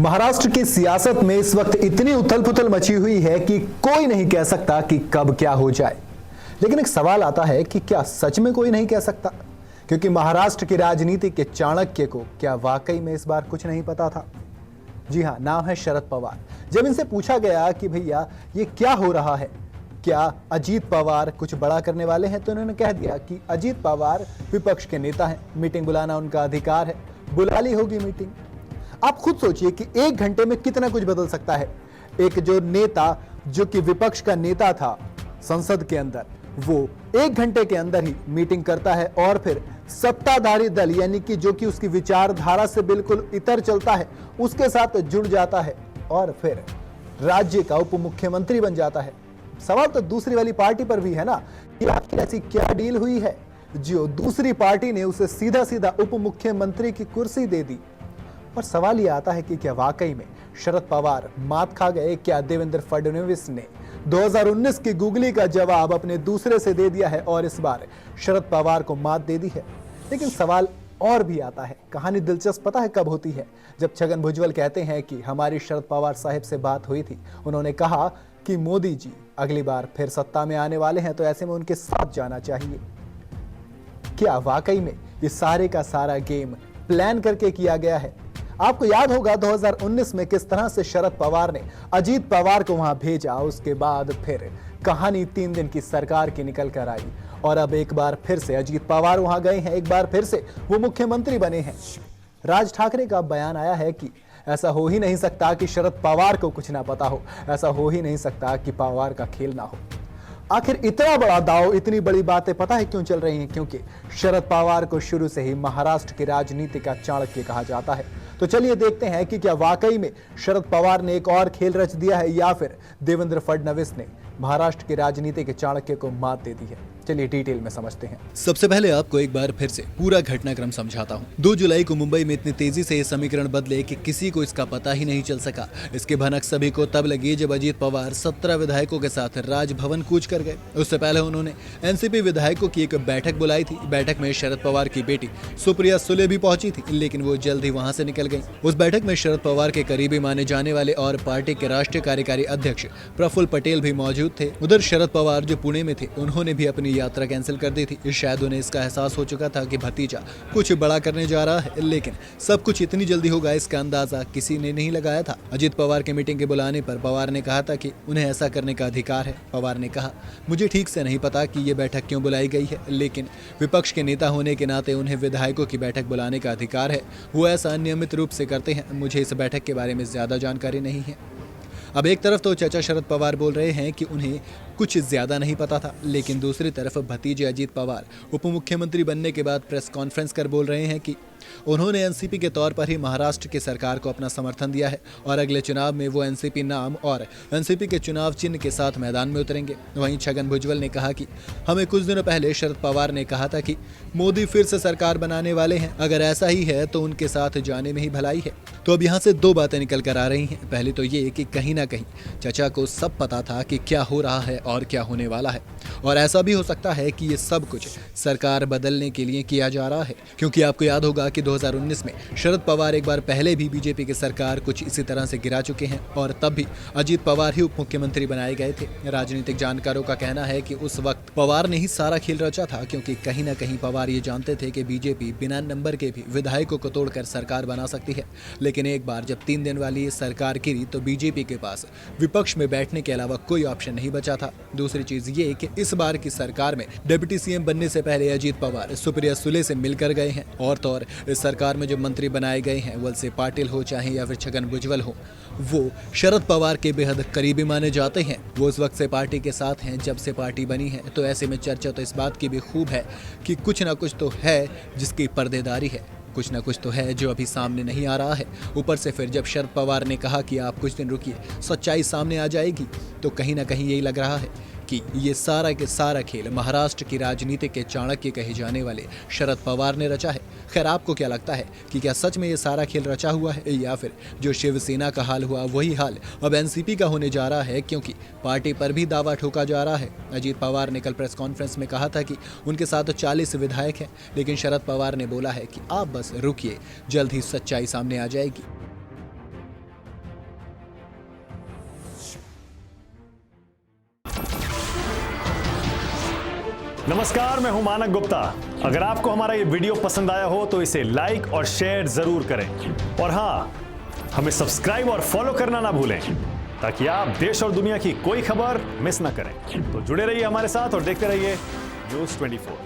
महाराष्ट्र की सियासत में इस वक्त इतनी उथल पुथल मची हुई है कि कोई नहीं कह सकता कि कब क्या हो जाए। लेकिन एक सवाल आता है कि क्या सच में कोई नहीं कह सकता, क्योंकि महाराष्ट्र की राजनीति के चाणक्य को क्या वाकई में इस बार कुछ नहीं पता था। जी हां, नाम है शरद पवार। जब इनसे पूछा गया कि भैया ये क्या हो रहा है, क्या अजीत पवार कुछ बड़ा करने वाले हैं, तो उन्होंने कह दिया कि अजीत पवार विपक्ष के नेता हैं, मीटिंग बुलाना उनका अधिकार है, बुला ली होगी मीटिंग। आप खुद सोचिए कि एक घंटे में कितना कुछ बदल सकता है। एक जो नेता जो कि विपक्ष का नेता था संसद के अंदर, वो एक घंटे के अंदर ही मीटिंग करता है और फिर सत्ताधारी दल यानी कि जो कि उसकी विचारधारा से बिल्कुल इतर चलता है उसके साथ जुड़ जाता है और फिर राज्य का उप मुख्यमंत्री बन जाता है। सवाल तो दूसरी वाली पार्टी पर भी है ना कि आखिर ऐसी क्या डील हुई है जो दूसरी पार्टी ने उसे सीधा सीधा उप मुख्यमंत्री की कुर्सी दे दी। और सवाल यह आता है कि क्या वाकई में शरद पवार मात खा गए? क्या देवेंद्र फडणवीस ने 2019 की गूगली का जवाब अपने दूसरे से दे दिया है और इस बार शरद पवार को मात दे दी है? लेकिन सवाल और भी आता है। कहानी दिलचस्प पता है कब होती है? जब छगन भुजबल कहते हैं कि हमारी शरद पवार साहब से बात हुई थी, उन्होंने कहा कि मोदी जी अगली बार फिर सत्ता में आने वाले हैं, तो ऐसे में उनके साथ जाना चाहिए। क्या वाकई में ये सारे का सारा गेम प्लान करके किया गया है? आपको याद होगा 2019 में किस तरह से शरद पवार ने अजीत पवार को वहां भेजा। उसके बाद फिर कहानी 3 दिन की सरकार की निकल कर आई और अब एक बार फिर से अजीत पवार वहां गए हैं, एक बार फिर से वो मुख्यमंत्री बने हैं। राज ठाकरे का बयान आया है कि ऐसा हो ही नहीं सकता कि शरद पवार को कुछ ना पता हो, ऐसा हो ही नहीं सकता कि पवार का खेल ना हो। आखिर इतना बड़ा दांव, इतनी बड़ी बातें पता है क्यों चल रही हैं? क्योंकि शरद पवार को शुरू से ही महाराष्ट्र की राजनीति का चाणक्य कहा जाता है। तो चलिए देखते हैं कि क्या वाकई में शरद पवार ने एक और खेल रच दिया है या फिर देवेंद्र फडणवीस ने महाराष्ट्र की राजनीति के चाणक्य को मात दे दी है। चलिए डिटेल में समझते हैं। सबसे पहले आपको एक बार फिर से पूरा घटनाक्रम समझाता हूँ। 2 जुलाई को मुंबई में इतनी तेजी से ये समीकरण बदले कि किसी को इसका पता ही नहीं चल सका। इसकी भनक सभी को तब लगी जब अजीत पवार 17 विधायकों के साथ राजभवन कूच कर गए। उससे पहले उन्होंने एनसीपी विधायकों की एक बैठक बुलाई थी। बैठक में शरद पवार की बेटी सुप्रिया सुले भी पहुंची थी, लेकिन वो जल्द ही वहां से निकल गई। उस बैठक में शरद पवार के करीबी माने जाने वाले और पार्टी के राष्ट्रीय कार्यकारी अध्यक्ष प्रफुल्ल पटेल भी मौजूद थे। उधर शरद पवार जो पुणे में थे, उन्होंने भी अपनी यात्रा कैंसिल कर दी थी। शायद उन्हें इसका एहसास हो चुका था कि भतीजा कुछ बड़ा करने जा रहा है, लेकिन सब कुछ इतनी जल्दी होगा इसका अंदाजा किसी ने नहीं लगाया था। अजीत पवार के मीटिंग के बुलाने पर पवार ने कहा था कि उन्हें ऐसा करने का अधिकार है। पवार ने कहा, मुझे ठीक से नहीं पता कि ये बैठक क्यों बुलाई गई है, लेकिन विपक्ष के नेता होने के नाते उन्हें विधायकों की बैठक बुलाने का अधिकार है। वो ऐसा नियमित रूप से करते हैं। मुझे इस बैठक के बारे में ज्यादा जानकारी नहीं है। अब एक तरफ तो चाचा शरद पवार बोल रहे हैं कि उन्हें कुछ ज्यादा नहीं पता था, लेकिन दूसरी तरफ भतीजे अजीत पवार उप मुख्यमंत्री बनने के बाद प्रेस कॉन्फ्रेंस कर बोल रहे हैं कि उन्होंने एनसीपी के तौर पर ही महाराष्ट्र की सरकार को अपना समर्थन दिया है और अगले चुनाव में वो एनसीपी नाम और एनसीपी के चुनाव चिन्ह के साथ मैदान में उतरेंगे। वहीं छगन भुजबल ने कहा कि हमें कुछ दिनों पहले शरद पवार ने कहा था कि मोदी फिर से सरकार बनाने वाले हैं, अगर ऐसा ही है तो उनके साथ जाने में ही भलाई है। तो अब यहाँ से 2 बातें निकल कर आ रही हैं। पहली तो ये कि कहीं ना कहीं चाचा को सब पता था कि क्या हो रहा है और क्या होने वाला है, और ऐसा भी हो सकता है कि ये सब कुछ सरकार बदलने के लिए किया जा रहा है। क्योंकि आपको याद होगा कि 2019 में शरद पवार एक बार पहले भी बीजेपी की सरकार कुछ इसी तरह से गिरा चुके हैं और तब भी अजीत पवार ही उप मुख्यमंत्री बनाए गए थे। राजनीतिक जानकारों का कहना है कि उस वक्त पवार ने ही सारा खेल रचा था, क्योंकि कहीं ना कहीं पवार ये जानते थे कि बीजेपी बिना नंबर के भी विधायकों को तोड़कर सरकार बना सकती है। लेकिन एक बार जब 3 दिन वाली सरकार गिरी तो बीजेपी के पास विपक्ष में बैठने के अलावा कोई ऑप्शन नहीं बचा था। दूसरी चीज ये कि इस बार की सरकार में डिप्टी सीएम बनने से पहले अजीत पवार सुप्रिया सुले से मिलकर गए हैं और तो और इस सरकार में जो मंत्री बनाए गए हैं, वलसे पाटिल हो चाहे या फिर छगन भुजबल हो, वो शरद पवार के बेहद करीबी माने जाते हैं। वो उस वक्त से पार्टी के साथ हैं जब से पार्टी बनी है। तो ऐसे में चर्चा तो इस बात की भी खूब है कि कुछ ना कुछ तो है जिसकी पर्देदारी है, कुछ ना कुछ तो है जो अभी सामने नहीं आ रहा है। ऊपर से फिर जब शरद पवार ने कहा कि आप कुछ दिन रुकिए, सच्चाई सामने आ जाएगी, तो कहीं ना कहीं यही लग रहा है कि ये सारा के सारा खेल महाराष्ट्र की राजनीति के चाणक्य कहे जाने वाले शरद पवार ने रचा है। खैर, आपको क्या लगता है कि क्या सच में ये सारा खेल रचा हुआ है, या फिर जो शिवसेना का हाल हुआ वही हाल अब एनसीपी का होने जा रहा है? क्योंकि पार्टी पर भी दावा ठोका जा रहा है। अजीत पवार ने कल प्रेस कॉन्फ्रेंस में कहा था कि उनके साथ 40 विधायक हैं, लेकिन शरद पवार ने बोला है कि आप बस रुकिए, जल्द ही सच्चाई सामने आ जाएगी। नमस्कार, मैं हूं मानक गुप्ता। अगर आपको हमारा ये वीडियो पसंद आया हो तो इसे लाइक और शेयर जरूर करें और हाँ, हमें सब्सक्राइब और फॉलो करना ना भूलें ताकि आप देश और दुनिया की कोई खबर मिस ना करें। तो जुड़े रहिए हमारे साथ और देखते रहिए न्यूज़ 24।